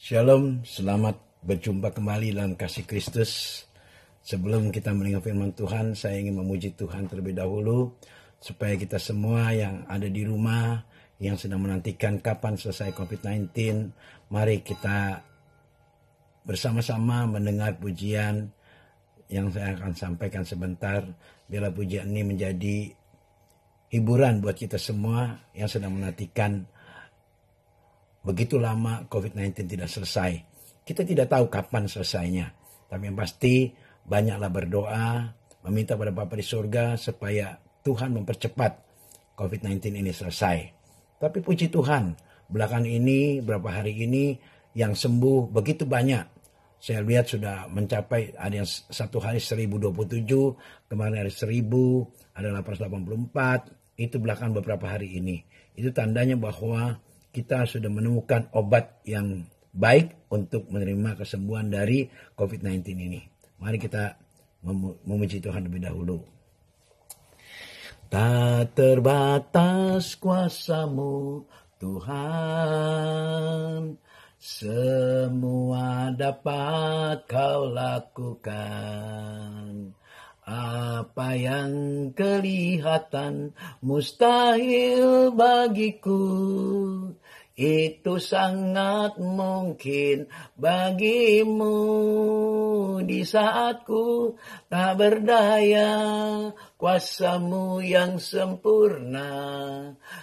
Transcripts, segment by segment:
Shalom, selamat berjumpa kembali dalam kasih Kristus. Sebelum kita mendengar firman Tuhan, saya ingin memuji Tuhan terlebih dahulu, supaya kita semua yang ada di rumah, yang sedang menantikan kapan selesai COVID-19, mari kita bersama-sama mendengar pujian yang saya akan sampaikan sebentar. Biarlah pujian ini menjadi hiburan buat kita semua yang sedang menantikan begitu lama COVID-19 tidak selesai. Kita tidak tahu kapan selesainya. Tapi yang pasti banyaklah berdoa, meminta pada Bapa di surga supaya Tuhan mempercepat COVID-19 ini selesai. Tapi puji Tuhan, belakangan ini, beberapa hari ini yang sembuh begitu banyak. Saya lihat sudah mencapai, ada yang satu hari 1027, kemarin hari 1000, ada 884, itu belakangan beberapa hari ini. Itu tandanya bahwa kita sudah menemukan obat yang baik untuk menerima kesembuhan dari COVID-19 ini. Mari kita memuji Tuhan lebih dahulu. Tak terbatas kuasa-Mu Tuhan, semua dapat Kau lakukan. Apa yang kelihatan mustahil bagiku, itu sangat mungkin bagimu. Di saatku tak berdaya, kuasa-Mu yang sempurna.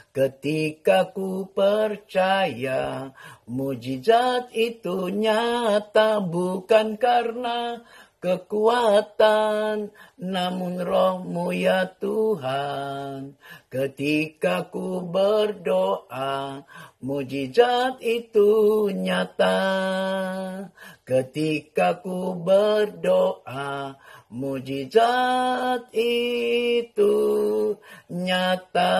Ketika ku percaya, mujizat itu nyata bukan karena kekuatan, namun Roh-Mu ya Tuhan. Ketika ku berdoa, mujizat itu nyata. Ketika ku berdoa, mujizat itu nyata.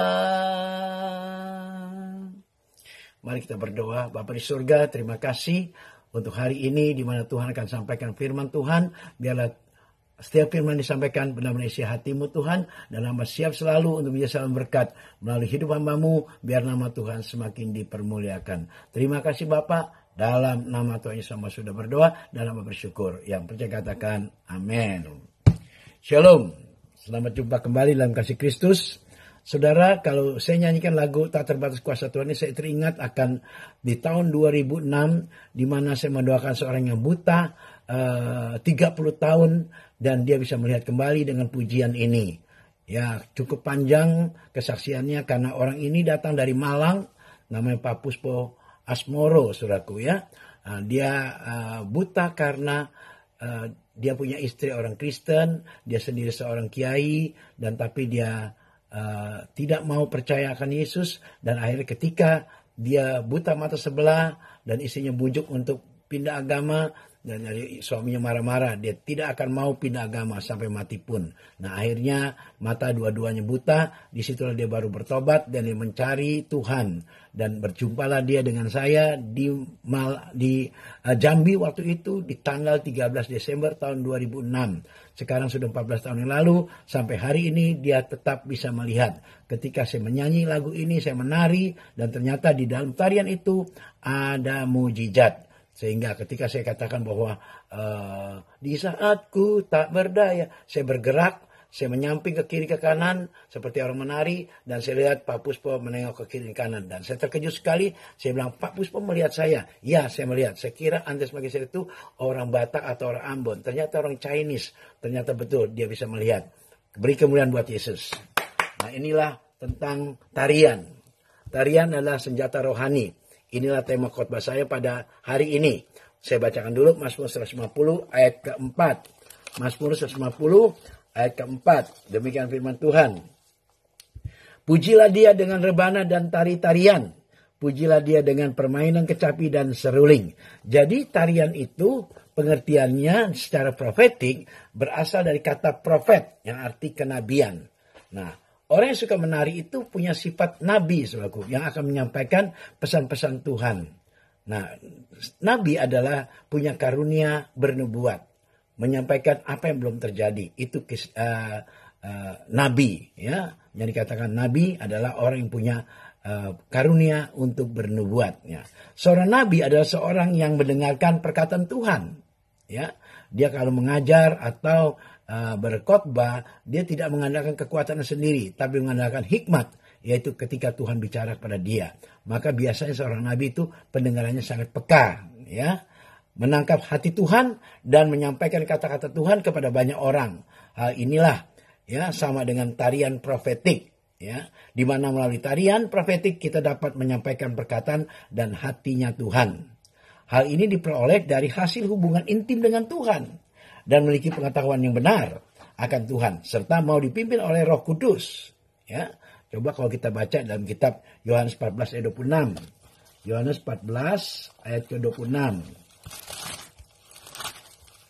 Mari kita berdoa. Bapa di surga, terima kasih untuk hari ini di mana Tuhan akan sampaikan firman Tuhan. Biarlah setiap firman disampaikan benar-benar isi hati-Mu Tuhan. Dan hamba siap selalu untuk menjadi salam berkat melalui hidup hamba-Mu. Biar nama Tuhan semakin dipermuliakan. Terima kasih Bapa. Dalam nama Tuhan Yesus hamba sudah berdoa dan hamba bersyukur. Yang percaya katakan amin. Shalom. Selamat jumpa kembali dalam kasih Kristus. Saudara, kalau saya nyanyikan lagu Tak Terbatas Kuasa Tuhan ini, saya teringat akan di tahun 2006, di mana saya mendoakan seorang yang buta 30 tahun, dan dia bisa melihat kembali dengan pujian ini. Ya, cukup panjang kesaksiannya karena orang ini datang dari Malang, namanya Pak Puspo Asmoro, saudaraku ya. Dia buta karena dia punya istri orang Kristen, dia sendiri seorang kiai, dan tapi dia tidak mau percaya akan Yesus, dan akhirnya ketika dia buta mata sebelah dan istrinya bujuk untuk pindah agama, dan dari suaminya marah-marah, dia tidak akan mau pindah agama sampai mati pun. Nah akhirnya mata dua-duanya buta, disitulah dia baru bertobat dan dia mencari Tuhan. Dan berjumpalah dia dengan saya di Jambi waktu itu di tanggal 13 Desember tahun 2006. Sekarang sudah 14 tahun yang lalu, sampai hari ini dia tetap bisa melihat. Ketika saya menyanyi lagu ini, saya menari, dan ternyata di dalam tarian itu ada mujizat. Sehingga ketika saya katakan bahwa di saatku tak berdaya, saya bergerak, saya menyamping ke kiri ke kanan seperti orang menari, dan saya lihat Pak Puspo menengok ke kiri ke kanan, dan saya terkejut sekali. Saya bilang, Pak Puspo melihat saya? Ya, saya melihat. Saya kira Anda sebagai saya itu orang Batak atau orang Ambon, ternyata orang Chinese. Ternyata betul dia bisa melihat. Beri kemuliaan buat Yesus. Nah inilah tentang tarian. Tarian adalah senjata rohani. Inilah tema khotbah saya pada hari ini. Saya bacakan dulu Mazmur 150 ayat keempat. Mazmur 150 ayat keempat. Demikian firman Tuhan. Pujilah dia dengan rebana dan tari-tarian. Pujilah dia dengan permainan kecapi dan seruling. Jadi tarian itu pengertiannya secara profetik berasal dari kata profet yang arti kenabian. Nah, orang yang suka menari itu punya sifat nabi, saudaraku, yang akan menyampaikan pesan-pesan Tuhan. Nah, nabi adalah punya karunia bernubuat, menyampaikan apa yang belum terjadi. Itu nabi, ya. Yang dikatakan nabi adalah orang yang punya karunia untuk bernubuat. Ya. Seorang nabi adalah seorang yang mendengarkan perkataan Tuhan. Ya, dia kalau mengajar atau berkhotbah, dia tidak mengandalkan kekuatannya sendiri, tapi mengandalkan hikmat, yaitu ketika Tuhan bicara kepada dia. Maka biasanya seorang nabi itu pendengarannya sangat peka, ya, menangkap hati Tuhan dan menyampaikan kata-kata Tuhan kepada banyak orang. Hal inilah, ya, sama dengan tarian profetik, ya, di mana melalui tarian profetik kita dapat menyampaikan perkataan dan hatinya Tuhan. Hal ini diperoleh dari hasil hubungan intim dengan Tuhan dan memiliki pengetahuan yang benar akan Tuhan serta mau dipimpin oleh Roh Kudus. Ya, coba kalau kita baca dalam kitab Yohanes 14 ayat 26. Yohanes 14 ayat ke-26.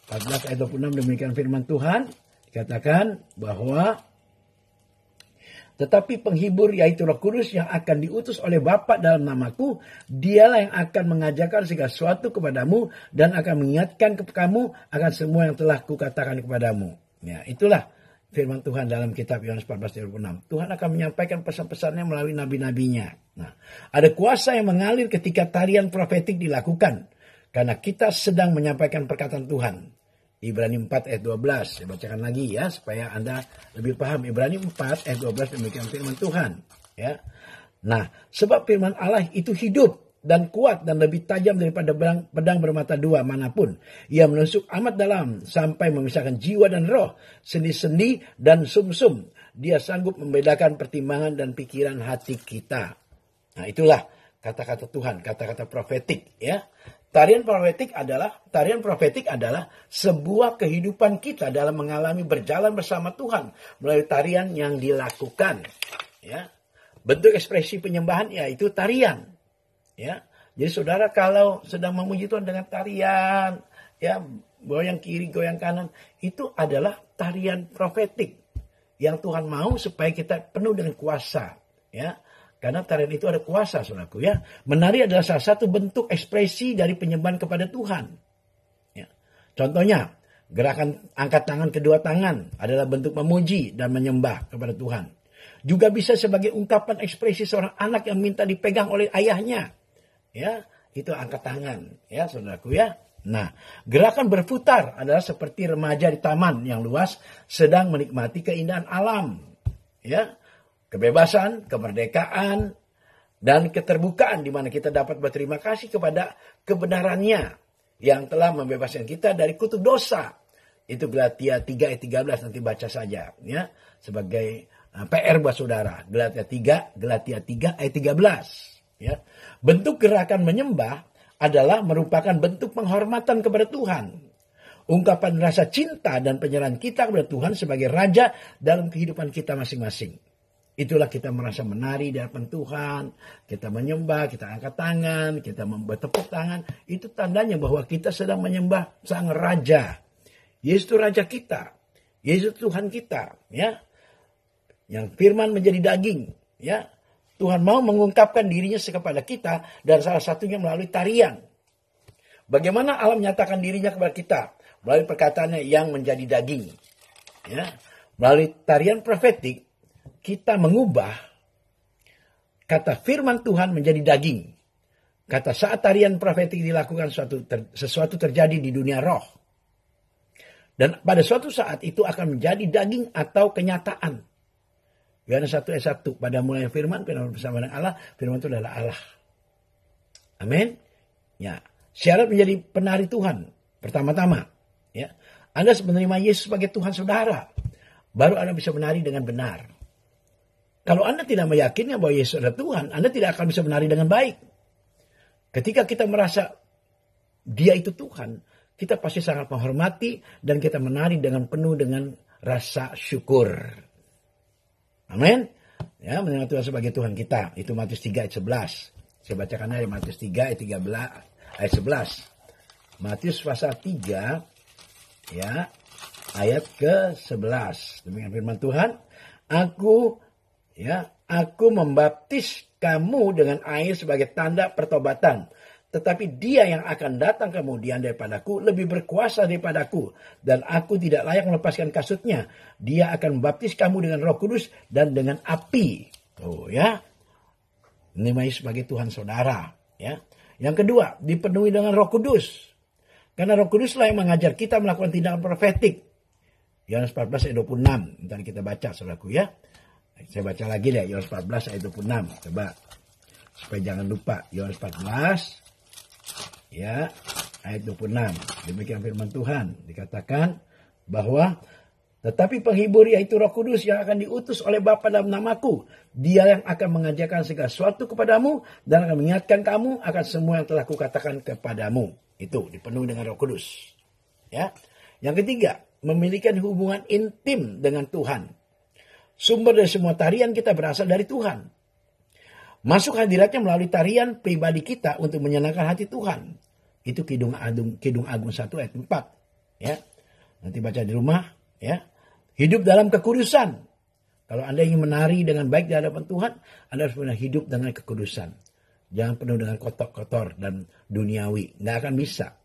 14 ayat 26 demikian firman Tuhan, dikatakan bahwa tetapi penghibur yaitu Roh Kudus yang akan diutus oleh Bapa dalam namaku, dialah yang akan mengajarkan segala sesuatu kepadamu dan akan mengingatkan kamu akan semua yang telah kukatakan kepadamu. Ya, itulah firman Tuhan dalam kitab Yohanes 14:26. Tuhan akan menyampaikan pesan-pesannya melalui nabi-nabinya. Nah, ada kuasa yang mengalir ketika tarian profetik dilakukan karena kita sedang menyampaikan perkataan Tuhan. Ibrani 4 ayat 12. Saya bacakan lagi ya supaya Anda lebih paham. Ibrani 4 ayat 12 demikian firman Tuhan. Ya. Nah, sebab firman Allah itu hidup dan kuat dan lebih tajam daripada pedang bermata dua manapun. Ia menusuk amat dalam sampai memisahkan jiwa dan roh, sendi-sendi dan sumsum. Dia sanggup membedakan pertimbangan dan pikiran hati kita. Nah, itulah kata-kata Tuhan, kata-kata profetik ya. Tarian profetik adalah sebuah kehidupan kita dalam mengalami berjalan bersama Tuhan melalui tarian yang dilakukan. Ya, bentuk ekspresi penyembahan yaitu tarian. Ya, jadi saudara kalau sedang memuji Tuhan dengan tarian, ya goyang kiri, goyang kanan, itu adalah tarian profetik yang Tuhan mau supaya kita penuh dengan kuasa. Ya. Karena tarian itu ada kuasa, saudaraku ya. Menari adalah salah satu bentuk ekspresi dari penyembahan kepada Tuhan. Ya. Contohnya, gerakan angkat tangan kedua tangan adalah bentuk memuji dan menyembah kepada Tuhan. Juga bisa sebagai ungkapan ekspresi seorang anak yang minta dipegang oleh ayahnya. Ya, itu angkat tangan, ya saudaraku ya. Nah, gerakan berputar adalah seperti remaja di taman yang luas sedang menikmati keindahan alam. Ya. Kebebasan, kemerdekaan, dan keterbukaan di mana kita dapat berterima kasih kepada kebenarannya yang telah membebaskan kita dari kutuk dosa. Itu Galatia 3 ayat 13 nanti baca saja ya sebagai PR buat saudara. Galatia 3 ayat 13 ya. Bentuk gerakan menyembah adalah merupakan bentuk penghormatan kepada Tuhan. Ungkapan rasa cinta dan penyerahan kita kepada Tuhan sebagai raja dalam kehidupan kita masing-masing. Itulah kita merasa menari di hadapan Tuhan, kita menyembah, kita angkat tangan, kita bertepuk tangan. Itu tandanya bahwa kita sedang menyembah Sang Raja. Yesus itu Raja kita. Yesus Tuhan kita. Ya. Yang firman menjadi daging. Ya. Tuhan mau mengungkapkan dirinya kepada kita dan salah satunya melalui tarian. Bagaimana Allah menyatakan dirinya kepada kita? Melalui perkataannya yang menjadi daging. Ya. Melalui tarian profetik, kita mengubah kata firman Tuhan menjadi daging. Kata saat tarian profetik dilakukan sesuatu terjadi di dunia roh. Dan pada suatu saat itu akan menjadi daging atau kenyataan. Yohanes 1 ayat 1. Pada mulanya firman bersama dengan Allah. Firman itu adalah Allah. Amin. Ya. Syarat menjadi penari Tuhan. Pertama-tama. Ya. Anda menerima Yesus sebagai Tuhan saudara. Baru Anda bisa menari dengan benar. Kalau Anda tidak meyakini bahwa Yesus adalah Tuhan, Anda tidak akan bisa menari dengan baik. Ketika kita merasa Dia itu Tuhan, kita pasti sangat menghormati dan kita menari dengan penuh dengan rasa syukur. Amin. Ya, menerima Tuhan sebagai Tuhan kita. Itu Matius 3 ayat 11. Saya bacakan aja Matius 3 ayat 13 ayat 11. Matius pasal 3 ya ayat ke-11. Demikian firman Tuhan, Aku membaptis kamu dengan air sebagai tanda pertobatan. Tetapi Dia yang akan datang kemudian daripadaku lebih berkuasa daripadaku. Dan aku tidak layak melepaskan kasutnya. Dia akan membaptis kamu dengan Roh Kudus dan dengan api. Oh ya. menerima Yesus sebagai Tuhan saudara. Ya. Yang kedua, dipenuhi dengan Roh Kudus. Karena Roh Kuduslah yang mengajar kita melakukan tindakan profetik. Yohanes 14 ayat 26. Ntar kita baca saudaraku ya. Saya baca lagi deh Yohanes 14 ayat 26. Coba supaya jangan lupa. Yohanes 14 ya ayat 26. Demikian firman Tuhan. Dikatakan bahwa tetapi penghibur yaitu Roh Kudus yang akan diutus oleh Bapa dalam namaku. Dia yang akan mengajarkan segala sesuatu kepadamu dan akan mengingatkan kamu akan semua yang telah kukatakan kepadamu. Itu dipenuhi dengan Roh Kudus. Ya. Yang ketiga, memiliki hubungan intim dengan Tuhan. Sumber dari semua tarian kita berasal dari Tuhan. Masuk hadiratnya melalui tarian pribadi kita untuk menyenangkan hati Tuhan. Itu Kidung Agung 1 ayat 4. Ya. Nanti baca di rumah. Ya. Hidup dalam kekudusan. Kalau Anda ingin menari dengan baik di hadapan Tuhan, Anda harus benar hidup dengan kekudusan. Jangan penuh dengan kotor-kotor dan duniawi. Nggak akan bisa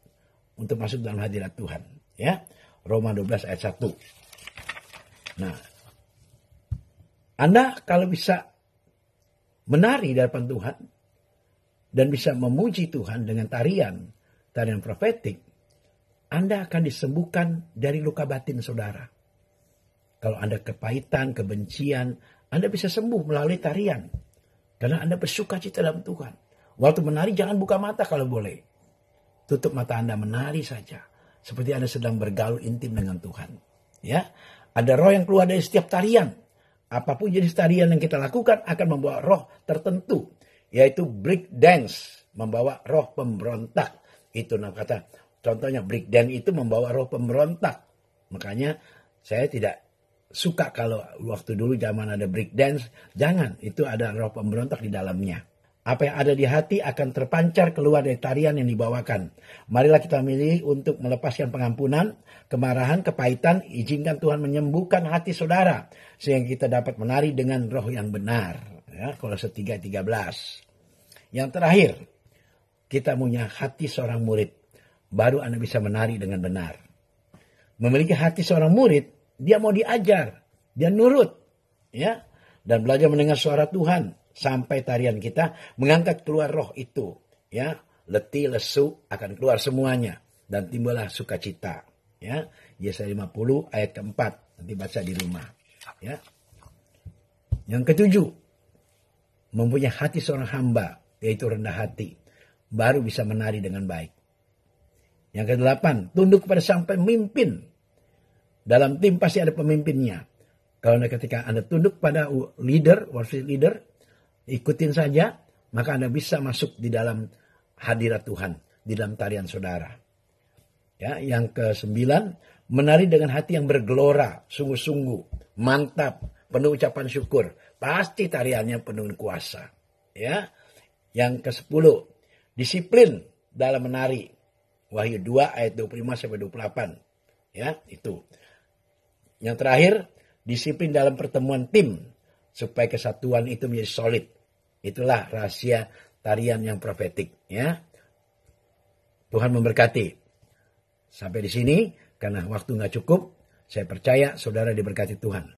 untuk masuk dalam hadirat Tuhan. Ya. Roma 12 ayat 1. Nah, Anda kalau bisa menari di hadapan Tuhan dan bisa memuji Tuhan dengan tarian profetik, Anda akan disembuhkan dari luka batin saudara. Kalau Anda kepahitan, kebencian, Anda bisa sembuh melalui tarian. Karena Anda bersuka cita dalam Tuhan. Waktu menari jangan buka mata kalau boleh. Tutup mata Anda, menari saja. Seperti Anda sedang bergaul intim dengan Tuhan. Ya, ada roh yang keluar dari setiap tarian. Apapun jenis tarian yang kita lakukan akan membawa roh tertentu. Yaitu break dance, membawa roh pemberontak. Itu nama kata. Contohnya break dance itu membawa roh pemberontak. Makanya saya tidak suka kalau waktu dulu zaman ada break dance. Jangan, itu ada roh pemberontak di dalamnya. Apa yang ada di hati akan terpancar keluar dari tarian yang dibawakan. Marilah kita milih untuk melepaskan pengampunan, kemarahan, kepahitan. Izinkan Tuhan menyembuhkan hati saudara. Sehingga kita dapat menari dengan roh yang benar. Ya, Kolose 3:13. Yang terakhir, kita punya hati seorang murid. Baru Anda bisa menari dengan benar. Memiliki hati seorang murid, dia mau diajar, dia nurut, ya, dan belajar mendengar suara Tuhan sampai tarian kita mengangkat keluar roh itu, ya, letih, lesu akan keluar semuanya dan timbullah sukacita, ya. Yesaya 50 ayat keempat, nanti baca di rumah, ya. Yang ketujuh, mempunyai hati seorang hamba, yaitu rendah hati, baru bisa menari dengan baik. Yang kedelapan, tunduk kepada sang pemimpin. Dalam tim pasti ada pemimpinnya. Kalau ketika Anda tunduk pada leader, worship leader, ikutin saja, maka Anda bisa masuk di dalam hadirat Tuhan, di dalam tarian saudara. Ya, yang ke-9, menari dengan hati yang bergelora, sungguh-sungguh, mantap, penuh ucapan syukur. Pasti tariannya penuh kuasa. Ya. Yang ke-10, disiplin dalam menari. Wahyu 2 ayat 25-28. Ya, itu. Yang terakhir, disiplin dalam pertemuan tim supaya kesatuan itu menjadi solid. Itulah rahasia tarian yang profetik, ya. Tuhan memberkati. Sampai di sini karena waktu nggak cukup, saya percaya saudara diberkati Tuhan.